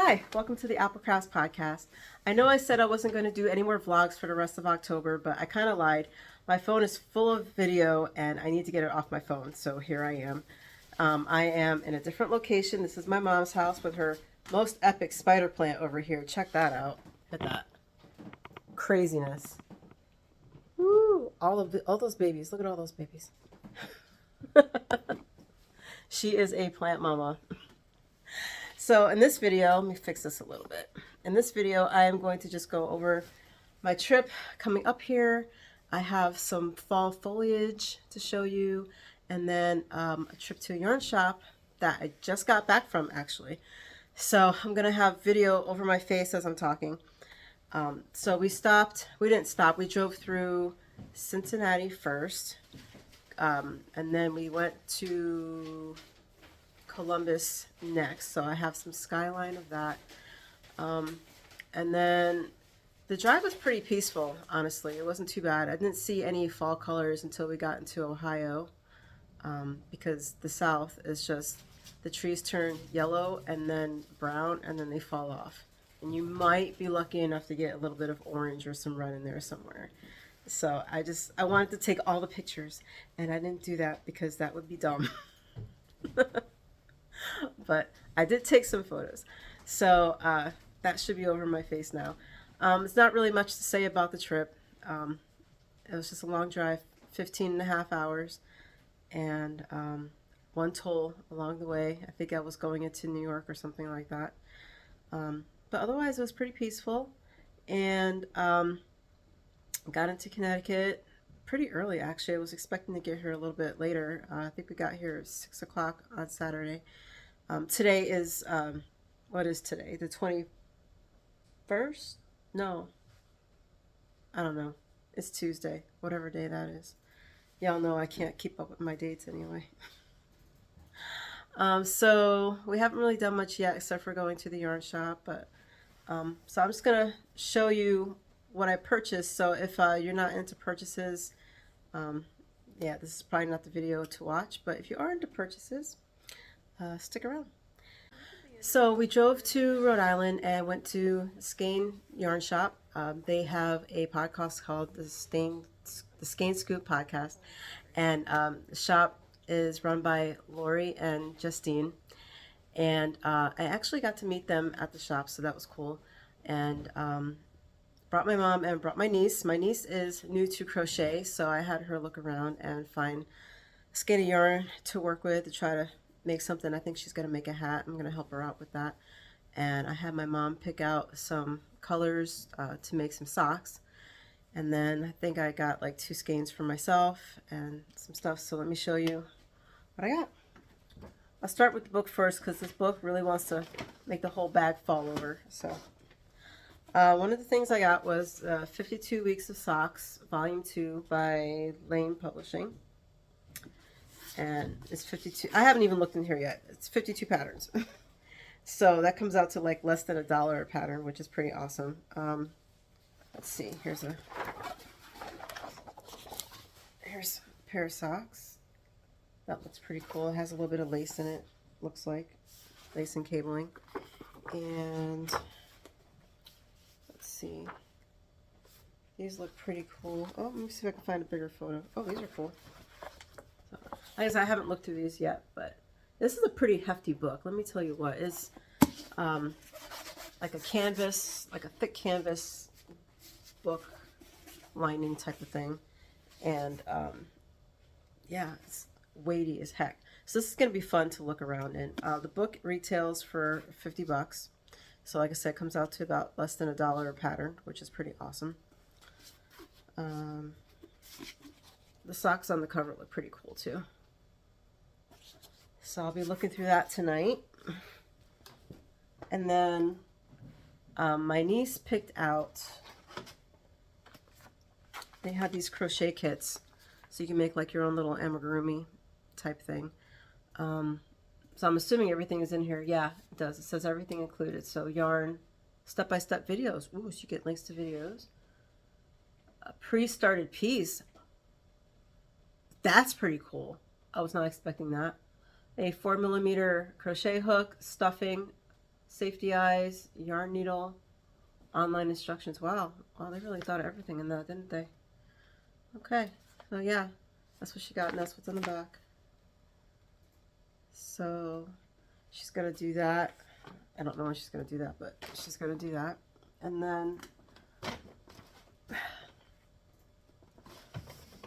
Hi, welcome to the Apple Crafts podcast. I know I said I wasn't going to do any more vlogs for the rest of October, but I kind of lied. My phone is full of video and I need to get it off my phone, so here I am. I am in a different location. This is my mom's house with her most epic spider plant over here. Check that out. Look at that. Craziness. Woo! All those babies. Look at all those babies. She is a plant mama. So in this video, let me fix this a little bit. In this video, I am going to just go over my trip coming up here. I have some fall foliage to show you, and then a trip to a yarn shop that I just got back from, actually. So I'm gonna have video over my face as I'm talking. So we didn't stop, we drove through Cincinnati first, and then we went to Columbus next, so I have some skyline of that. And then the drive was pretty peaceful, honestly. It wasn't too bad. I didn't see any fall colors until we got into Ohio, because the South is just, the trees turn yellow and then brown and then they fall off. And you might be lucky enough to get a little bit of orange or some red in there somewhere. So I wanted to take all the pictures, and I didn't do that because that would be dumb. But I did take some photos, so that should be over my face now. It's not really much to say about the trip. It was just a long drive, 15.5 hours, and one toll along the way. I think I was going into New York or something like that. But otherwise it was pretty peaceful, and got into Connecticut pretty early, actually. I was expecting to get here a little bit later. I think we got here at 6 o'clock on Saturday. Today is, what is today? The 21st? No. I don't know. It's Tuesday, whatever day that is. Y'all know I can't keep up with my dates anyway. So we haven't really done much yet except for going to the yarn shop, but so I'm just going to show you what I purchased. So if you're not into purchases, yeah, this is probably not the video to watch, but if you are into purchases, stick around. So we drove to Rhode Island and went to Skein Yarn Shop. They have a podcast called the Skein Scoop podcast, and the shop is run by Lori and Justine, and I actually got to meet them at the shop, so that was cool. And brought my mom and brought my niece. My niece is new to crochet, so I had her look around and find a skein of yarn to work with to try to make something. I think she's going to make a hat. I'm going to help her out with that. And I had my mom pick out some colors to make some socks. And then I think I got like 2 skeins for myself and some stuff. So let me show you what I got. I'll start with the book first because this book really wants to make the whole bag fall over. So one of the things I got was 52 Weeks of Socks, Volume 2 by Lane Publishing. And it's 52. I haven't even looked in here yet. It's 52 patterns. So that comes out to like less than $1 a pattern, which is pretty awesome. Let's see. Here's a pair of socks. That looks pretty cool. It has a little bit of lace in it, looks like. Lace and cabling. And let's see. These look pretty cool. Oh, let me see if I can find a bigger photo. Oh, these are cool. I guess I haven't looked through these yet, but this is a pretty hefty book. Let me tell you what. It's like a canvas, like a thick canvas book lining type of thing. And yeah, it's weighty as heck. So this is going to be fun to look around in. The book retails for 50 bucks. So like I said, it comes out to about less than $1 a pattern, which is pretty awesome. The socks on the cover look pretty cool too. So I'll be looking through that tonight. And then my niece picked out, they had these crochet kits, so you can make like your own little amigurumi type thing. So I'm assuming everything is in here. Yeah, it does. It says everything included. So yarn, step-by-step videos. Ooh, so you get links to videos. A pre-started piece. That's pretty cool. I was not expecting that. A 4mm crochet hook, stuffing, safety eyes, yarn needle, online instructions. Wow, wow, they really thought of everything in that, didn't they? Okay, so yeah, that's what she got, and that's what's on the back. So she's gonna do that. I don't know when she's gonna do that, but she's gonna do that. And then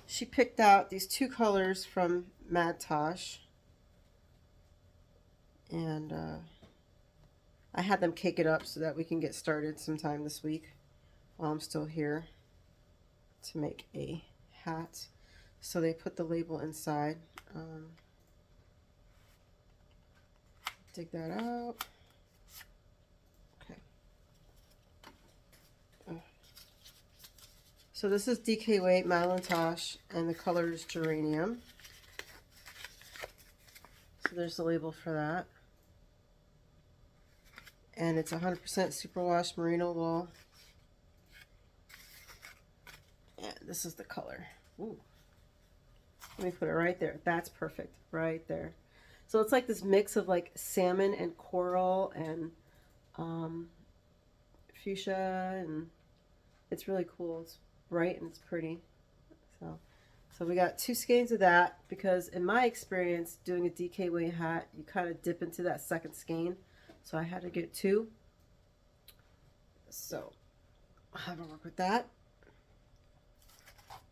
she picked out these 2 colors from Matash, and I had them cake it up so that we can get started sometime this week while I'm still here to make a hat. So they put the label inside. Dig that out. Okay. So this is DK Weight Matash, and the color is Geranium. So there's the label for that. And it's 100% superwash merino wool. And this is the color. Ooh. Let me put it right there. That's perfect. Right there. So it's like this mix of like salmon and coral and fuchsia, and it's really cool. It's bright and it's pretty. So we got 2 skeins of that, because in my experience doing a DK weight hat, you kind of dip into that second skein. So I had to get 2. So I'll have her work with that.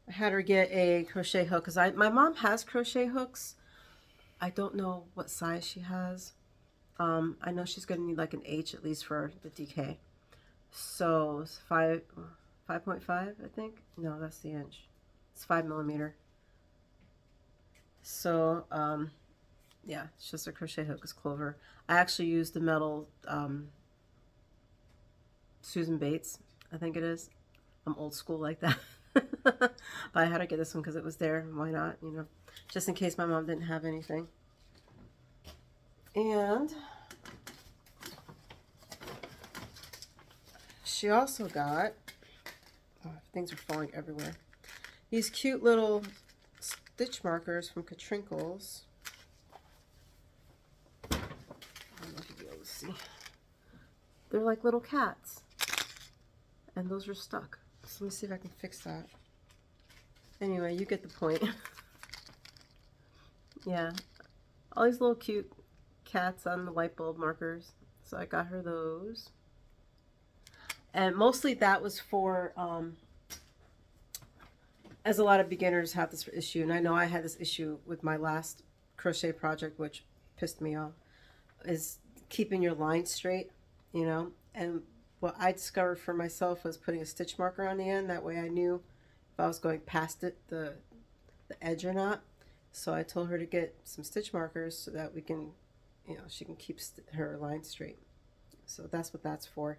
I had her get a crochet hook because my mom has crochet hooks. I don't know what size she has. I know she's going to need like an H at least for the DK. So it's 5.5, I think. No, that's the inch. It's 5mm. So yeah, it's just a crochet hook. It's clover. I actually used the metal Susan Bates, I think it is. I'm old school like that. But I had to get this one because it was there. Why not? You know, just in case my mom didn't have anything. And she also got, oh, things are falling everywhere, these cute little stitch markers from Katrinkles. I don't know if you'll be able to see. They're like little cats, and those are stuck. So let me see if I can fix that. Anyway, you get the point. Yeah, all these little cute cats on the light bulb markers. So I got her those. And mostly that was for, as a lot of beginners have this issue, and I know I had this issue with my last crochet project, which pissed me off, is keeping your line straight, you know. And what I discovered for myself was putting a stitch marker on the end. That way I knew if I was going past it, the edge or not. So I told her to get some stitch markers so that we can, you know, she can keep her line straight. So that's what that's for.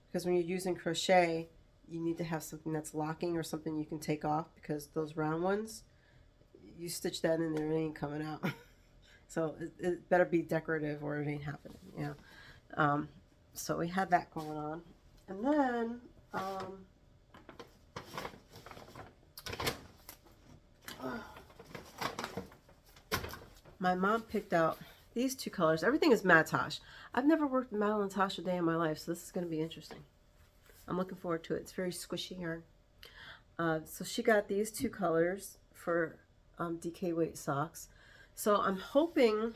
Because when you're using crochet, you need to have something that's locking or something you can take off, because those round ones, you stitch that in there, it ain't coming out. So it better be decorative or it ain't happening, you know. So we had that going on. And then my mom picked out these 2 colors. Everything is Matash. I've never worked with Matash a day in my life, so this is going to be interesting. I'm looking forward to it. It's very squishy yarn. So she got these 2 colors for DK weight socks. So I'm hoping,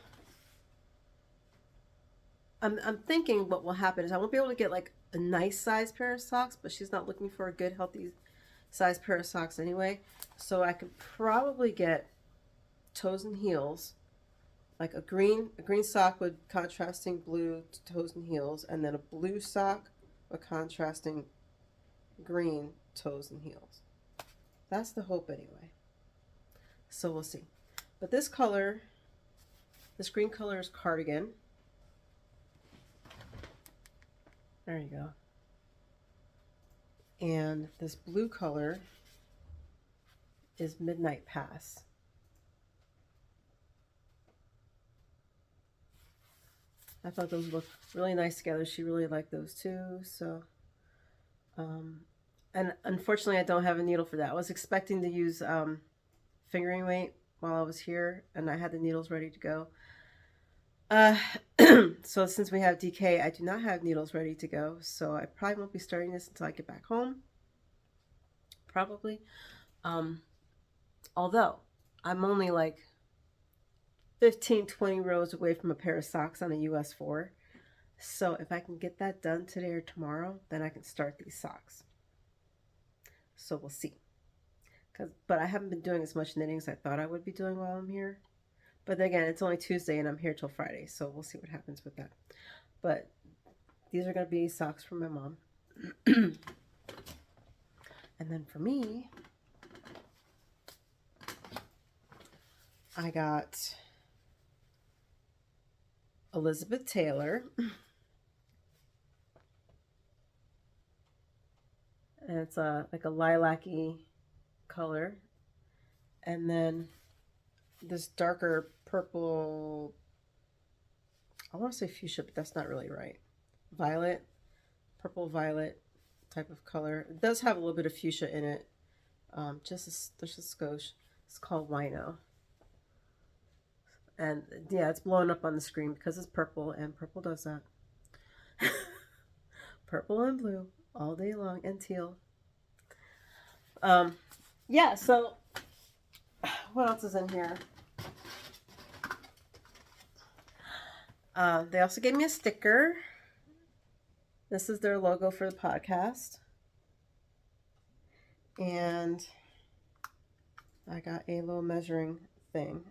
I'm thinking what will happen is I won't be able to get like a nice size pair of socks, but she's not looking for a good healthy size pair of socks anyway. So I could probably get toes and heels, like a green sock with contrasting blue toes and heels, and then a blue sock with contrasting green toes and heels. That's the hope anyway. So we'll see. But this color, this green color is cardigan. There you go. And this blue color is Midnight Pass. I thought those looked really nice together. She really liked those too. So, and unfortunately I don't have a needle for that. I was expecting to use fingering weight while I was here, and I had the needles ready to go. So since we have DK, I do not have needles ready to go. So I probably won't be starting this until I get back home. Probably. Although I'm only like 15-20 rows away from a pair of socks on a US 4. So if I can get that done today or tomorrow, then I can start these socks. So we'll see. But I haven't been doing as much knitting as I thought I would be doing while I'm here. But again, it's only Tuesday and I'm here till Friday, so we'll see what happens with that. But these are going to be socks from my mom. And then for me, I got Elizabeth Taylor. And it's like a lilac-y color. And then this darker purple, I want to say fuchsia, but that's not really right. Violet, purple violet type of color. It does have a little bit of fuchsia in it. Just a skosh. It's called Wino. And yeah, it's blowing up on the screen because it's purple, and purple does that. Purple and blue all day long, and teal. Yeah, so what else is in here? They also gave me a sticker. This is their logo for the podcast. And I got a little measuring thing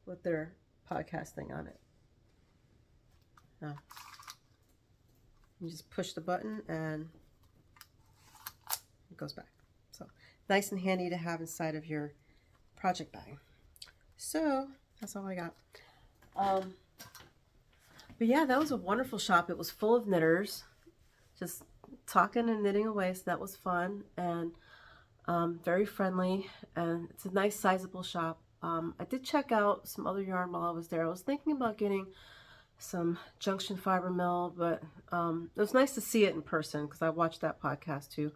with their podcast thing on it. You just push the button and it goes back. So nice and handy to have inside of your project bag. So that's all I got. But yeah, that was a wonderful shop. It was full of knitters, just talking and knitting away. So that was fun and very friendly. And it's a nice sizable shop. I did check out some other yarn while I was there. I was thinking about getting some Junction Fiber Mill, but it was nice to see it in person because I watched that podcast too.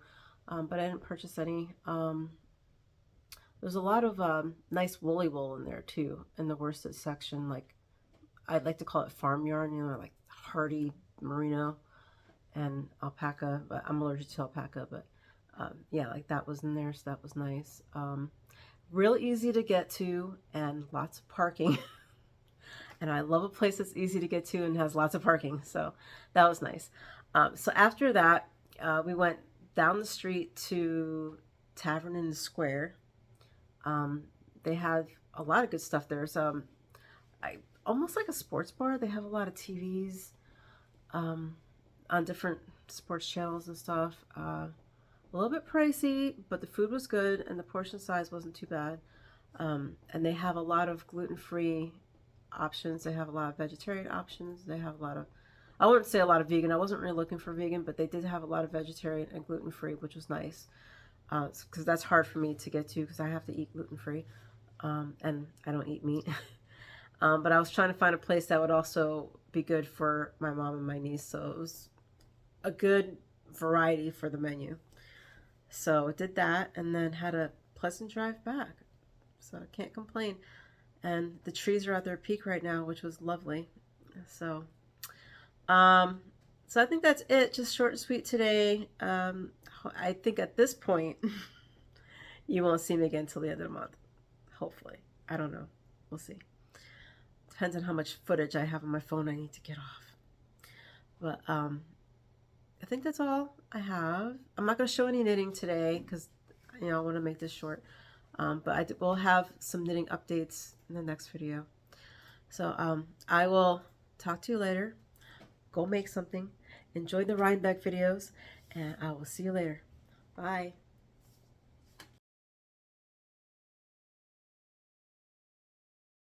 But I didn't purchase any. There's a lot of nice woolly wool in there too, in the worsted section. Like I'd like to call it farm yarn, you know, like hardy merino and alpaca. But I'm allergic to alpaca, but yeah, like that was in there, so that was nice. Real easy to get to and lots of parking. And I love a place that's easy to get to and has lots of parking, so that was nice. So after that, we went down the street to Tavern in the Square. They have a lot of good stuff there. So almost like a sports bar. They have a lot of TVs on different sports channels and stuff. A little bit pricey, but the food was good and the portion size wasn't too bad. And they have a lot of gluten-free options. They have a lot of vegetarian options. They have a lot of, I wouldn't say a lot of vegan. I wasn't really looking for vegan, but they did have a lot of vegetarian and gluten-free, which was nice. Because that's hard for me to get to because I have to eat gluten-free. And I don't eat meat. But I was trying to find a place that would also be good for my mom and my niece. So it was a good variety for the menu. So I did that and then had a pleasant drive back. So I can't complain. And the trees are at their peak right now, which was lovely. So, so I think that's it. Just short and sweet today. I think at this point, you won't see me again till the end of the month. Hopefully. I don't know. We'll see. Depends on how much footage I have on my phone I need to get off. But I think that's all I have. I'm not going to show any knitting today because, you know, I want to make this short. But I will have some knitting updates in the next video. So I will talk to you later. Go make something. Enjoy the Rhinebeck videos. And I will see you later. Bye.